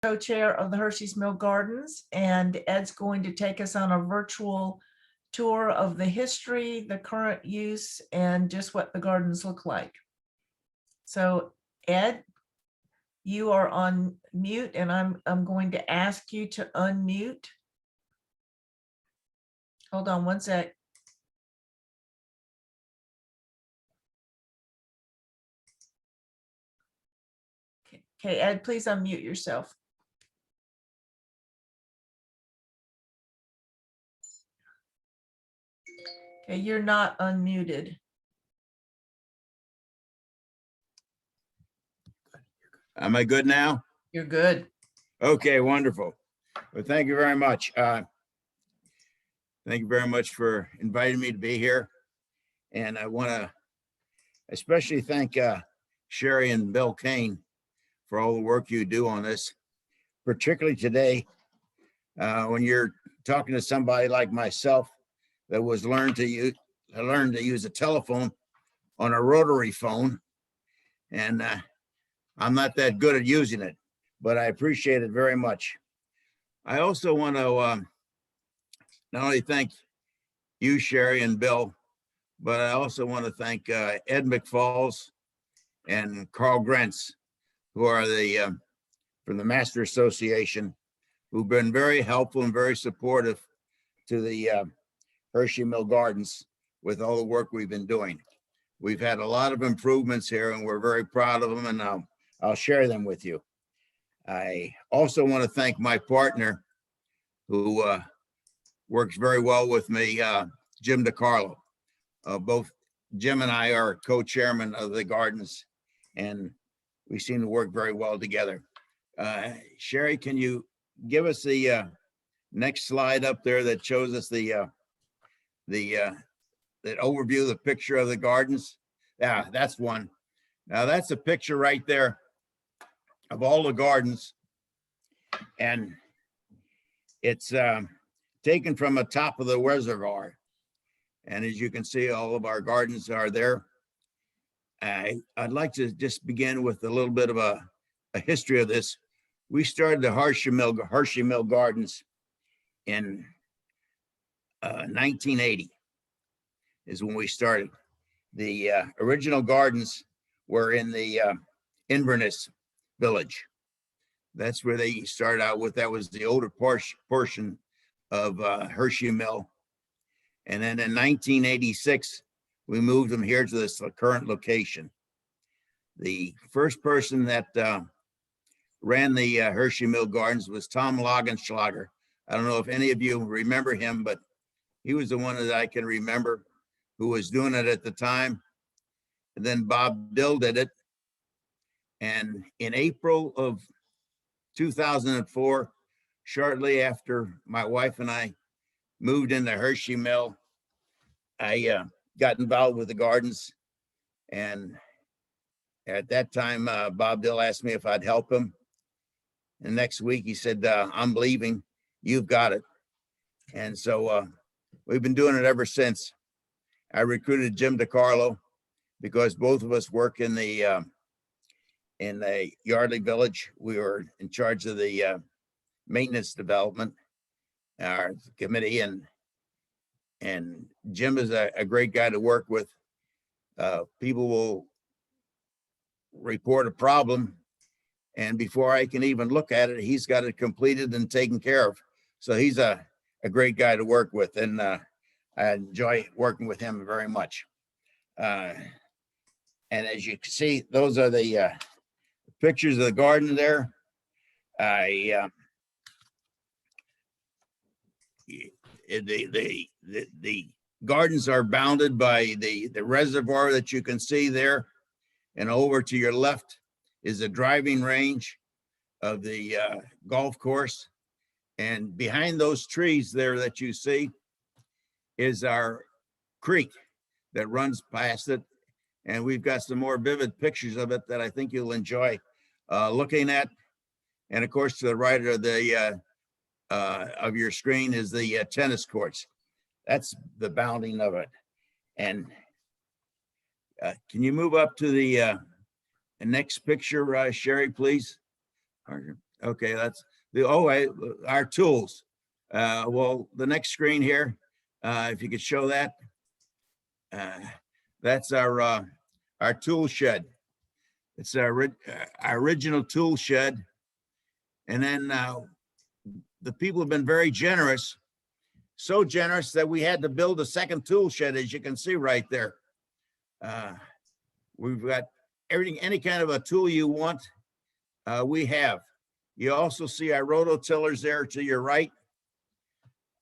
co-chair of the Hershey's Mill Gardens, and Ed's going to take us on a virtual tour of the history, the current use, and just what the gardens look like. So Ed, you are on mute, and I'm going to ask you to unmute. Hold on one sec. Okay, Ed, please unmute yourself. Okay, you're not unmuted. Am I good now? You're good. Okay, wonderful. Well, thank you very much. Thank you very much for inviting me to be here. And I want to especially thank Sherry and Bill Kane for all the work you do on this, particularly today when you're talking to somebody like myself that was learned to use a telephone on a rotary phone. And I'm not that good at using it, but I appreciate it very much. I also want to not only thank you, Sherry and Bill, but I also want to thank Ed McFalls and Carl Grentz, who are from the Master Association, who've been very helpful and very supportive to the Hershey Mill Gardens with all the work we've been doing. We've had a lot of improvements here, and we're very proud of them, and I'll share them with you. I also want to thank my partner, who works very well with me, Jim DiCarlo. Both Jim and I are co-chairman of the gardens, and we seem to work very well together. Sherry, can you give us the next slide up there that shows us that overview, the picture of the gardens? Yeah, that's one. Now that's a picture right there of all the gardens, and it's taken from the top of the reservoir. And as you can see, all of our gardens are there. I'd like to just begin with a little bit of a history of this. We started the Hershey Mill Gardens in 1980 is when we started. The original gardens were in the Inverness village. That's where they started out with. That was the older portion of Hershey Mill. And then in 1986, we moved them here to this current location. The first person that ran the Hershey Mill Gardens was Tom Laugenschlager. I don't know if any of you remember him, but he was the one that I can remember who was doing it at the time. And then Bob Dill did it. And in April of 2004, shortly after my wife and I moved into Hershey Mill, I got involved with the gardens. And at that time, Bob Dill asked me if I'd help him. And next week he said, I'm leaving, you've got it. And so we've been doing it ever since. I recruited Jim DiCarlo because both of us work in the Yardley Village. We were in charge of the maintenance development, our committee, and Jim is a great guy to work with. People will report a problem, and before I can even look at it, he's got it completed and taken care of. So he's a great guy to work with, and I enjoy working with him very much. And as you can see, those are the pictures of the garden there. The gardens are bounded by the reservoir that you can see there, and over to your left is the driving range of the golf course, and behind those trees there that you see is our creek that runs past it, and we've got some more vivid pictures of it that I think you'll enjoy looking at. And of course, to the right of the of your screen is the tennis courts. That's the bounding of it. And can you move up to the next picture, Sherry, please? Okay, that's the, our tools. Well, the next screen here, if you could show that. That's our tool shed. It's our original tool shed. And then the people have been very generous, so generous that we had to build a second tool shed, as you can see right there. We've got everything, any kind of a tool you want, we have. You also see our rototillers there to your right.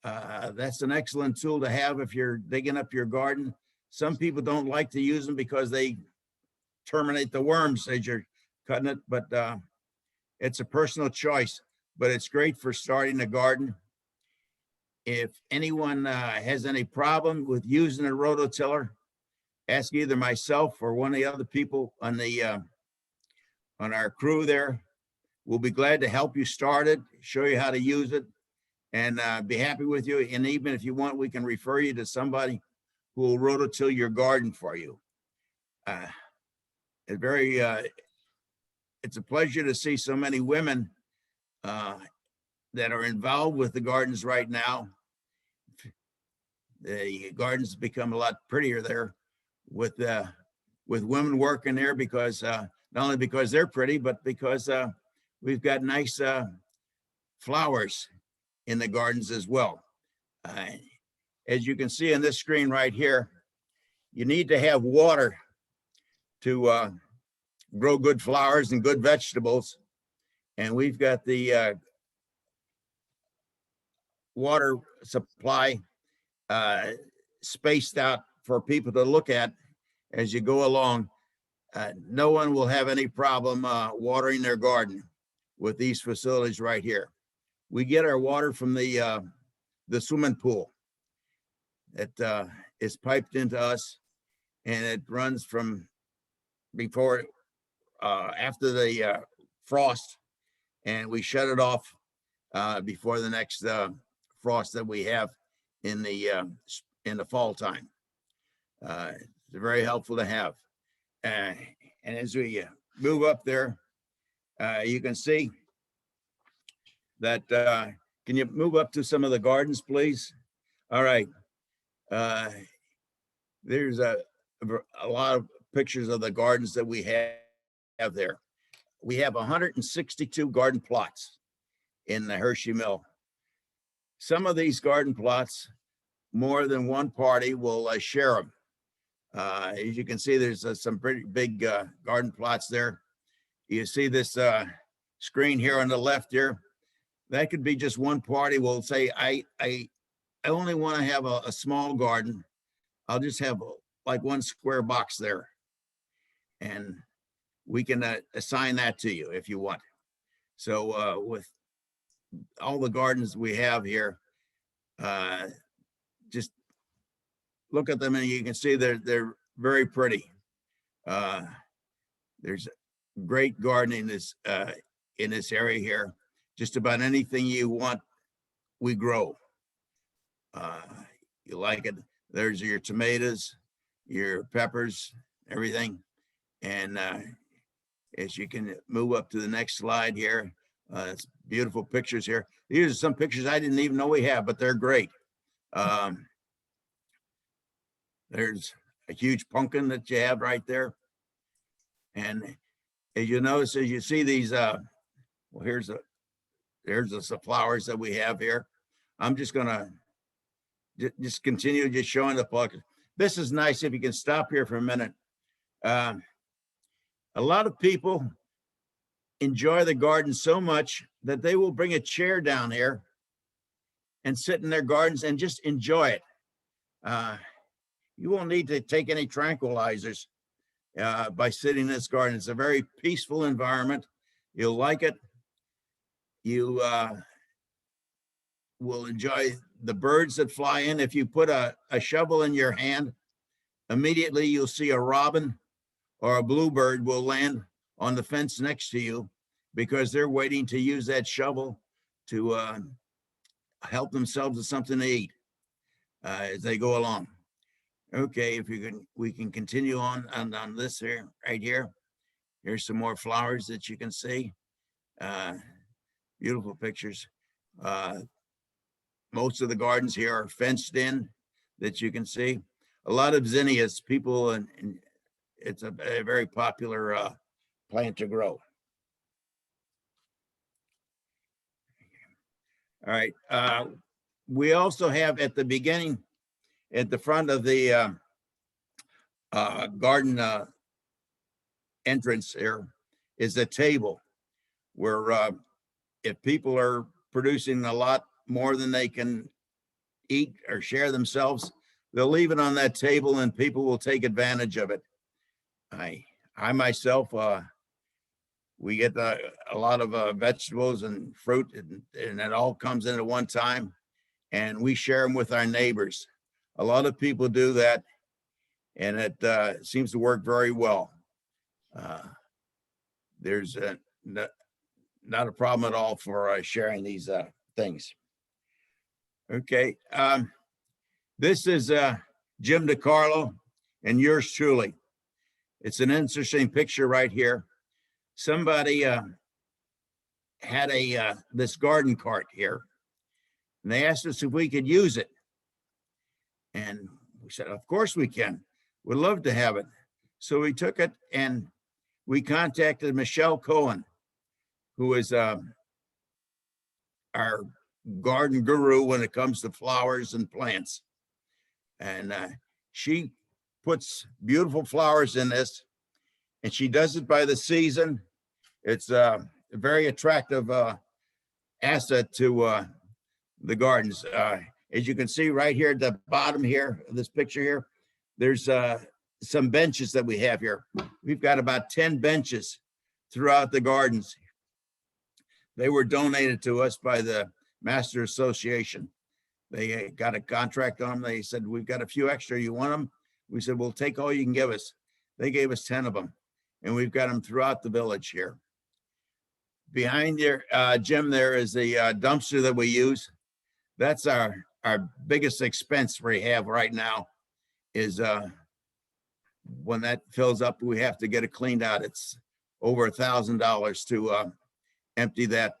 That's an excellent tool to have if you're digging up your garden. Some people don't like to use them because they terminate the worms as you're cutting it, but it's a personal choice, but it's great for starting a garden. If anyone has any problem with using a rototiller, ask either myself or one of the other people on our crew there. We'll be glad to help you start it, show you how to use it, and be happy with you. And even if you want, we can refer you to somebody who will rototill your garden for you. It's a pleasure to see so many women that are involved with the gardens right now. The gardens become a lot prettier there with women working there, because not only because they're pretty, but because we've got nice flowers in the gardens as well. As you can see on this screen right here, you need to have water to grow good flowers and good vegetables. And we've got the water supply spaced out for people to look at as you go along. No one will have any problem watering their garden with these facilities right here. We get our water from the swimming pool. It is piped into us, and it runs from before after the frost, and we shut it off before the next frost that we have in the fall time. It's very helpful to have. And as we move up there, you can see that, can you move up to some of the gardens, please? All right. There's a lot of pictures of the gardens that we have there. We have 162 garden plots in the Hershey Mill. Some of these garden plots, more than one party will share them. As you can see, there's some pretty big garden plots there. You see this screen here on the left here. That could be just one party will say, I only want to have a small garden. I'll just have like one square box there. And we can assign that to you if you want. So with all the gardens we have here, just look at them and you can see they're very pretty. There's great gardening in this area here. Just about anything you want, we grow. You like it, there's your tomatoes, your peppers, everything. And as you can move up to the next slide here, it's beautiful pictures here. These are some pictures I didn't even know we have, but they're great. There's a huge pumpkin that you have right there. And as you notice, as you see these, well, here's the flowers that we have here. I'm just gonna just continue just showing the pumpkin. This is nice if you can stop here for a minute. A lot of people enjoy the garden so much that they will bring a chair down here and sit in their gardens and just enjoy it. You won't need to take any tranquilizers by sitting in this garden. It's a very peaceful environment. You'll like it. You will enjoy the birds that fly in. If you put a shovel in your hand, immediately you'll see a robin or a bluebird will land on the fence next to you because they're waiting to use that shovel to help themselves with something to eat as they go along. Okay, if you can, we can continue on this here, right here. Here's some more flowers that you can see. beautiful pictures. Most of the gardens here are fenced in that you can see. A lot of zinnias, people, and it's a very popular plant to grow. All right. We also have at the beginning, at the front of the garden entrance here is a table where if people are producing a lot more than they can eat or share themselves, they'll leave it on that table and people will take advantage of it. I myself, we get a lot of vegetables and fruit, and it all comes in at one time, and we share them with our neighbors. A lot of people do that, and it seems to work very well. There's not a problem at all for sharing these things. Okay, this is Jim DeCarlo and yours truly. It's an interesting picture right here. Somebody had this garden cart here, and they asked us if we could use it. And we said, of course we can. We'd love to have it. So we took it and we contacted Michelle Cohen, who is our garden guru when it comes to flowers and plants. And she puts beautiful flowers in this, and she does it by the season. It's a very attractive asset to the gardens. As you can see right here at the bottom here, this picture here, there's some benches that we have here. We've got about 10 benches throughout the gardens. They were donated to us by the Master Association. They got a contract on them. They said, we've got a few extra. You want them? We said, we'll take all you can give us. They gave us 10 of them, and we've got them throughout the village here. Behind there, Jim, there is the dumpster that we use. That's our biggest expense we have right now is when that fills up, we have to get it cleaned out. It's over $1,000 to empty that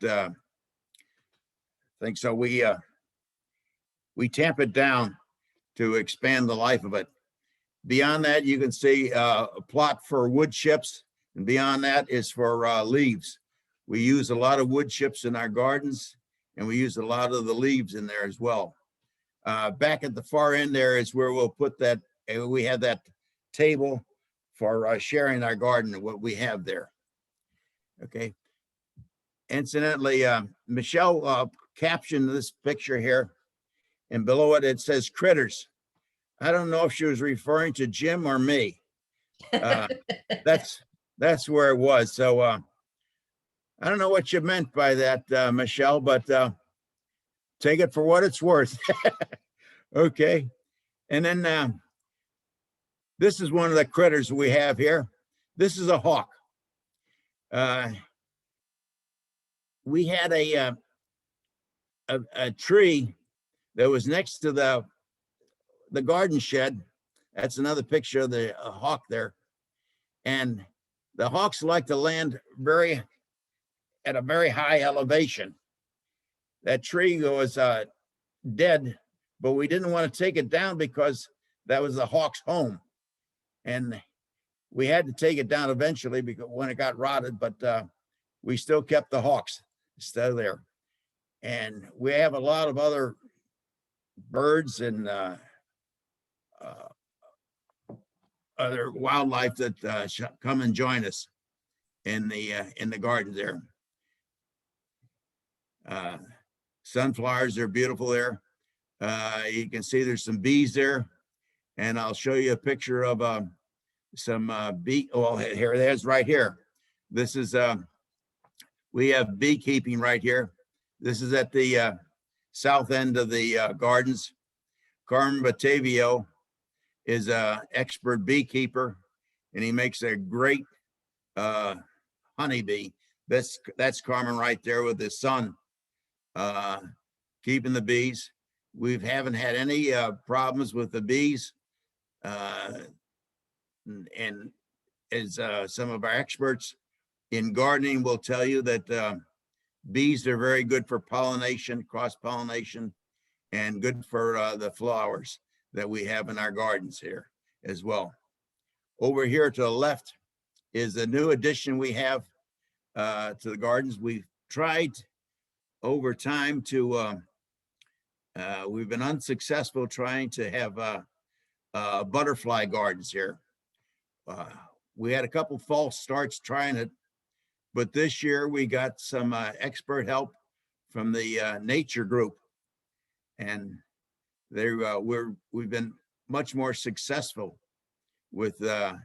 thing. So we tamp it down to expand the life of it. Beyond that, you can see a plot for wood chips, and beyond that is for leaves. We use a lot of wood chips in our gardens, and we use a lot of the leaves in there as well. Back at the far end there is where we'll put that. We have that table for sharing our garden and what we have there. Okay. Incidentally, Michelle captioned this picture here, and below it, it says critters. I don't know if she was referring to Jim or me. That's where it was. So I don't know what you meant by that, Michelle, but take it for what it's worth. Okay. And then this is one of the critters we have here. This is a hawk. We had a tree that was next to the garden shed. That's another picture of the hawk there. And the hawks like to land at a very high elevation. That tree was dead, but we didn't want to take it down because that was the hawk's home. And we had to take it down eventually because when it got rotted, but we still kept the hawks still there. And we have a lot of other birds and other wildlife that come and join us in the garden there. Sunflowers are beautiful there. You can see there's some bees there, and I'll show you a picture of some bee. Well, here it is right here. This is we have beekeeping right here. This is at the south end of the gardens. Carmen Batavio is an expert beekeeper, and he makes a great honeybee. That's Carmen right there with his son, keeping the bees. We haven't had any problems with the bees, and as some of our experts in gardening will tell you that Bees are very good for pollination, cross-pollination, and good for the flowers that we have in our gardens here as well. Over here to the left is a new addition we have to the gardens. We've tried over time to, we've been unsuccessful trying to have butterfly gardens here. We had a couple false starts trying it, but this year we got some expert help from the nature group, and we've been much more successful with the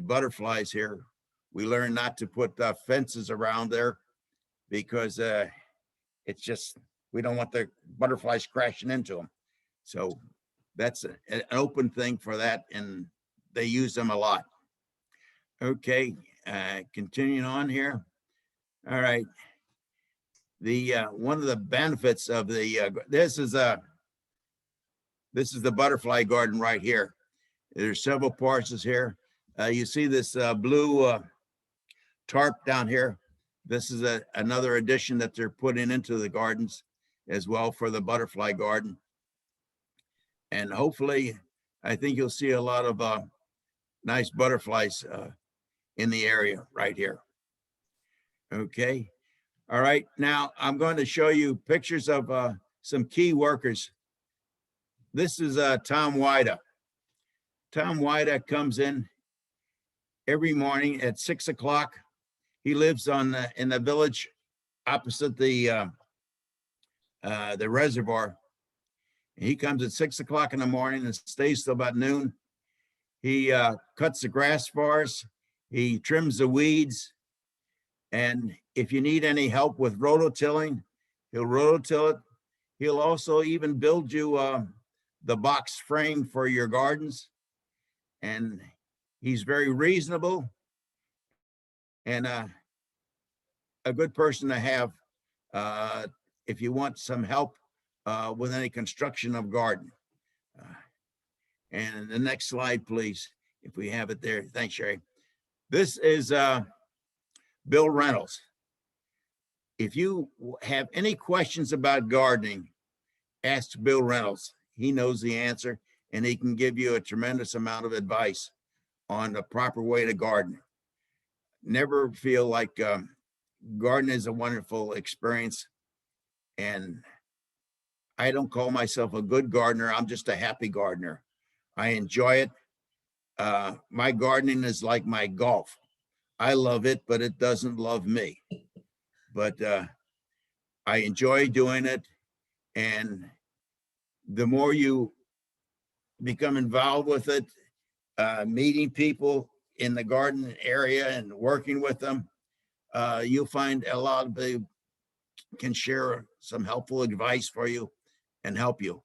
butterflies here. We learned not to put fences around there because it's just, we don't want the butterflies crashing into them. So that's an open thing for that, and they use them a lot. Okay, continuing on here. All right. The one of the benefits of the this is the butterfly garden right here. There's several parcels here. You see this blue tarp down here. This is another addition that they're putting into the gardens as well for the butterfly garden. And hopefully, I think you'll see a lot of nice butterflies in the area right here. Okay. All right. Now I'm going to show you pictures of some key workers. This is Tom Wida. Tom Wida comes in every morning at 6 o'clock. He lives in the village opposite the reservoir. He comes at 6 o'clock in the morning and stays till about noon. He cuts the grass for us. He trims the weeds. And if you need any help with rototilling, he'll rototill it. He'll also even build you the box frame for your gardens. And he's very reasonable and a good person to have if you want some help with any construction of garden. And the next slide, please, if we have it there. Thanks, Sherry. This is Bill Reynolds. If you have any questions about gardening, ask Bill Reynolds. He knows the answer, and he can give you a tremendous amount of advice on the proper way to garden. Never feel like gardening is a wonderful experience, and I don't call myself a good gardener. I'm just a happy gardener. I enjoy it. My gardening is like my golf. I love it, but it doesn't love me. But I enjoy doing it. And the more you become involved with it, meeting people in the garden area and working with them, you'll find a lot of people can share some helpful advice for you and help you.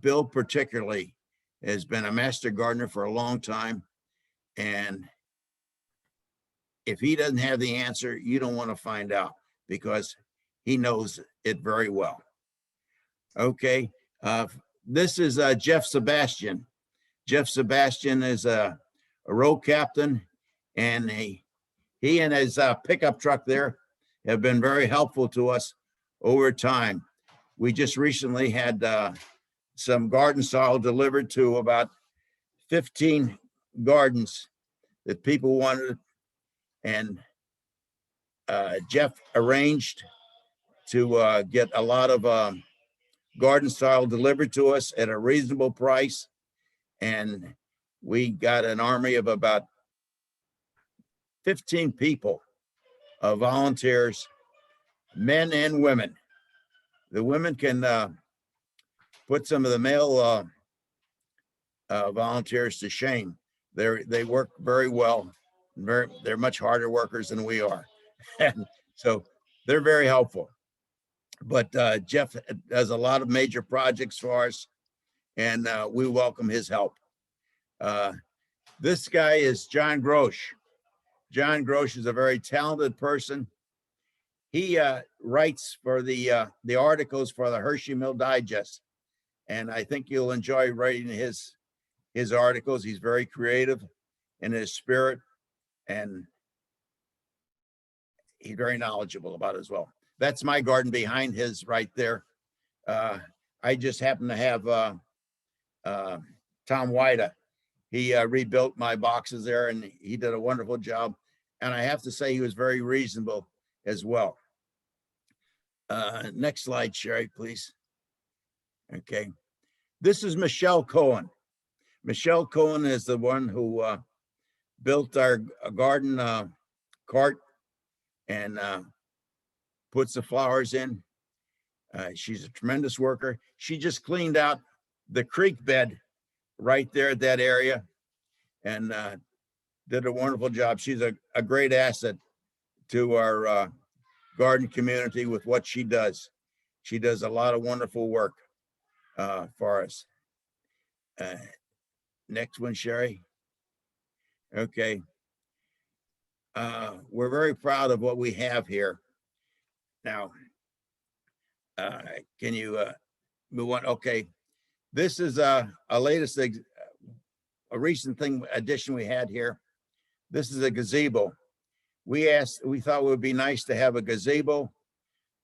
Bill particularly has been a master gardener for a long time. And if he doesn't have the answer, you don't want to find out because he knows it very well. Okay, this is Jeff Sebastian. Jeff Sebastian is a row captain, and he and his pickup truck there have been very helpful to us over time. We just recently had some garden soil delivered to about 15 gardens that people wanted, and Jeff arranged to get a lot of garden soil delivered to us at a reasonable price, and we got an army of about 15 people, volunteers, men and women. The women can put some of the male volunteers to shame. They work very well. They're much harder workers than we are. And so they're very helpful. But Jeff does a lot of major projects for us, and we welcome his help. This guy is John Grosh. John Grosh is a very talented person. He writes for the articles for the Hershey Mill Digest, and I think you'll enjoy writing his articles. He's very creative in his spirit, and he's very knowledgeable about as well. That's my garden behind his right there. I just happen to have Tom Wida. He rebuilt my boxes there, and he did a wonderful job. And I have to say he was very reasonable as well. Next slide, Sherry, please. Okay. This is Michelle Cohen. Michelle Cohen is the one who built our garden cart and puts the flowers in. She's a tremendous worker. She just cleaned out the creek bed right there at that area and did a wonderful job. She's a great asset to our garden community with what she does. She does a lot of wonderful work for us. Next one, Sherry. Okay. We're very proud of what we have here. Now, can you move on? Okay. This is a latest, a recent addition we had here. This is a gazebo. We thought it would be nice to have a gazebo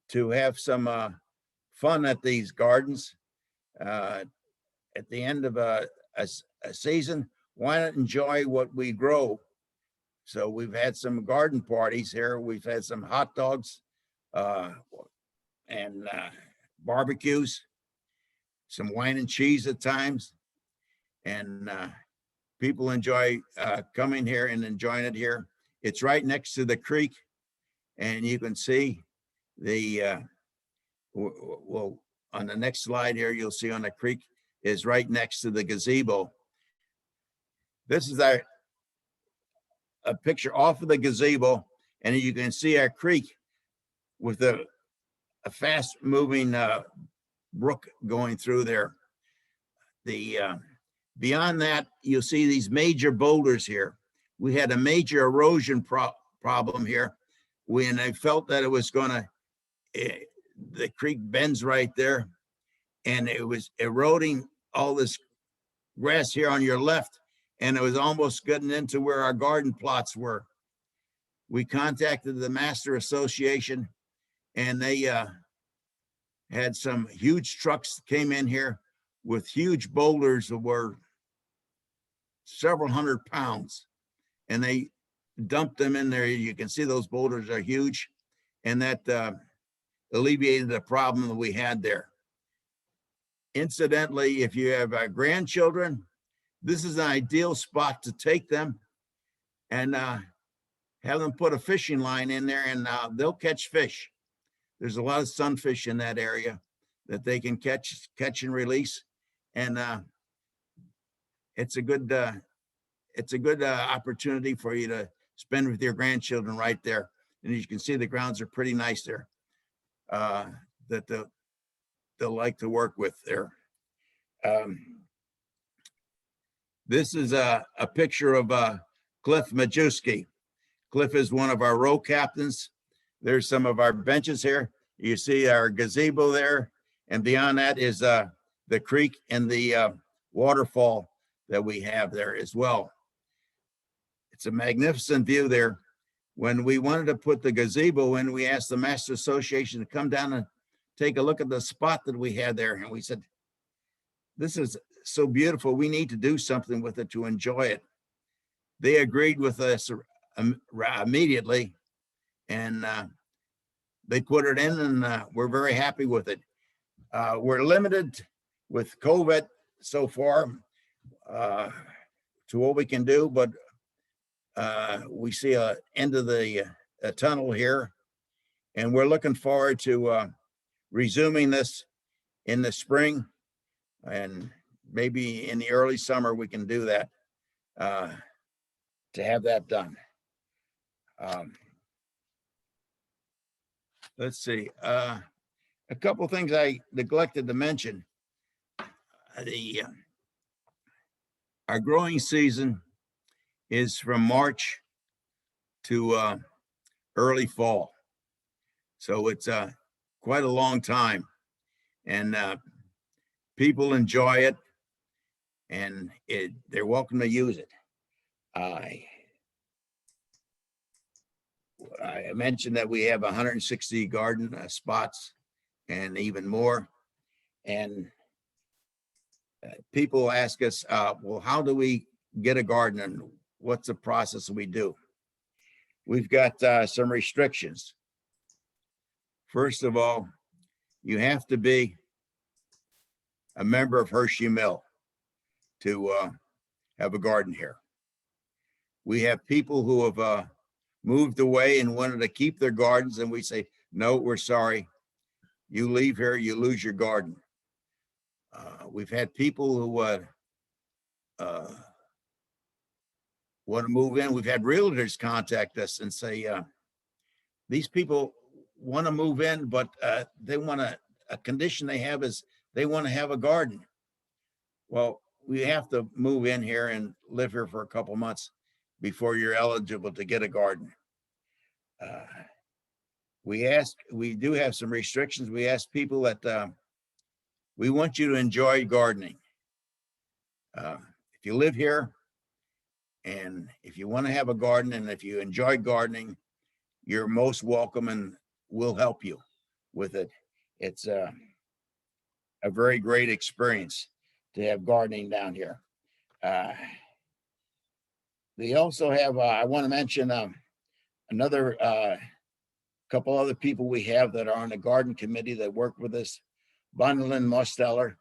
to have some fun at these gardens. At the end of a season, why not enjoy what we grow? So we've had some garden parties here. We've had some hot dogs and barbecues, some wine and cheese at times. And people enjoy coming here and enjoying it here. It's right next to the creek. And you can see the, well, on the next slide here, you'll see on the creek is right next to the gazebo. This is a picture off of the gazebo, and you can see our creek with a fast moving brook going through there. Beyond that, you'll see these major boulders here. We had a major erosion problem here when I felt that it was gonna, the creek bends right there, and it was eroding all this grass here on your left, and it was almost getting into where our garden plots were. We contacted the Master Association, and they had some huge trucks came in here with huge boulders that were several hundred pounds, and they dumped them in there. You can see those boulders are huge, and that alleviated the problem that we had there. Incidentally, if you have grandchildren, this is an ideal spot to take them and have them put a fishing line in there, and they'll catch fish. There's a lot of sunfish in that area that they can catch and release, and it's a good opportunity for you to spend with your grandchildren right there. And as you can see, the grounds are pretty nice there that they'll like to work with there. This is a picture of Cliff Majewski. Cliff is one of our row captains. There's some of our benches here. You see our gazebo there. And beyond that is the creek and the waterfall that we have there as well. It's a magnificent view there. When we wanted to put the gazebo in, we asked the Master Association to come down and take a look at the spot that we had there. And we said, this is so beautiful. We need to do something with it to enjoy it. They agreed with us immediately, and they put it in, and we're very happy with it. We're limited with COVID so far to what we can do, but we see an end of the tunnel here, and we're looking forward to resuming this in the spring, and maybe in the early summer we can do that to have that done. Let's see, a couple of things I neglected to mention. Our growing season is from March to early fall. So it's quite a long time, and people enjoy it, and they're welcome to use it. I mentioned that we have 160 garden spots and even more. And people ask us, well, how do we get a garden and what's the process we do? We've got some restrictions. First of all, you have to be a member of Hershey Mill to have a garden here. We have people who have moved away and wanted to keep their gardens, and we say, no, we're sorry. You leave here, you lose your garden. We've had people who want to move in. We've had realtors contact us and say, these people want to move in, but they want a condition they have is they want to have a garden. Well, we have to move in here and live here for a couple months before you're eligible to get a garden. We do have some restrictions. We ask people that we want you to enjoy gardening. If you live here and if you want to have a garden and if you enjoy gardening, you're most welcome and we'll help you with it. It's a very great experience to have gardening down here. We also have, I want to mention another couple other people we have that are on the garden committee that work with us. Bondelin Mosteller.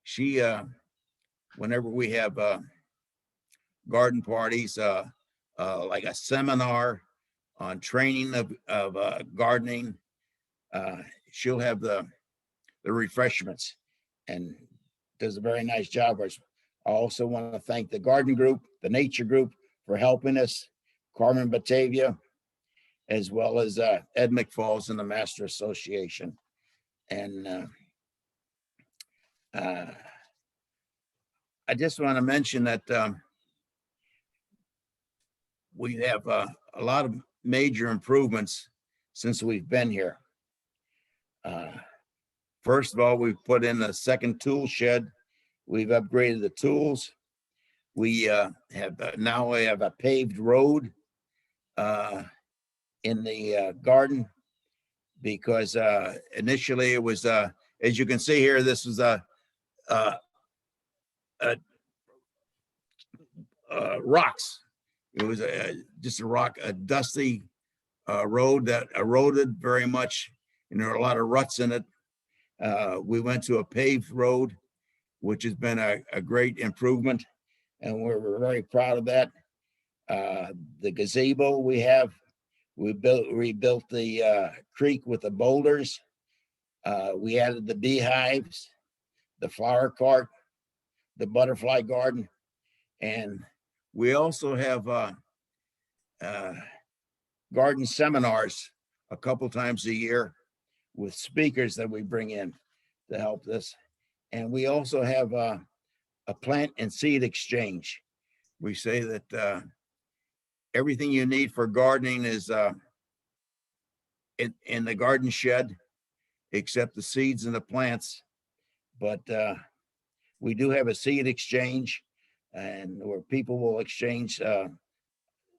She, whenever we have garden parties, like a seminar on training of gardening, she'll have the refreshments and does a very nice job. I also want to thank the garden group, the nature group for helping us, Carmen Batavia, as well as Ed McFalls and the Master Association. And I just want to mention that we have a lot of major improvements since we've been here. First of all, we've put in a second tool shed. We've upgraded the tools. We have now we have a paved road in the garden because initially it was, as you can see here, this was rocks. It was just a dusty road that eroded very much, and there are a lot of ruts in it. We went to a paved road, which has been a great improvement, and we're very proud of that. The gazebo we rebuilt the creek with the boulders. We added the beehives, the flower cart, the butterfly garden, and we also have garden seminars a couple times a year with speakers that we bring in to help this. And we also have a plant and seed exchange. We say that everything you need for gardening is in the garden shed, except the seeds and the plants. But we do have a seed exchange, and where people will exchange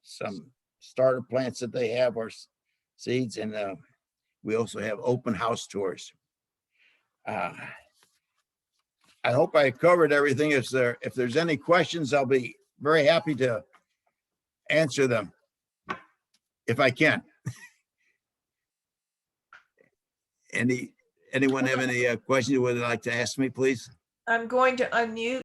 some starter plants that they have or seeds, and we also have open house tours. I hope I covered everything. If there's any questions, I'll be very happy to answer them if I can. Anyone have any questions you would like to ask me, please? I'm going to unmute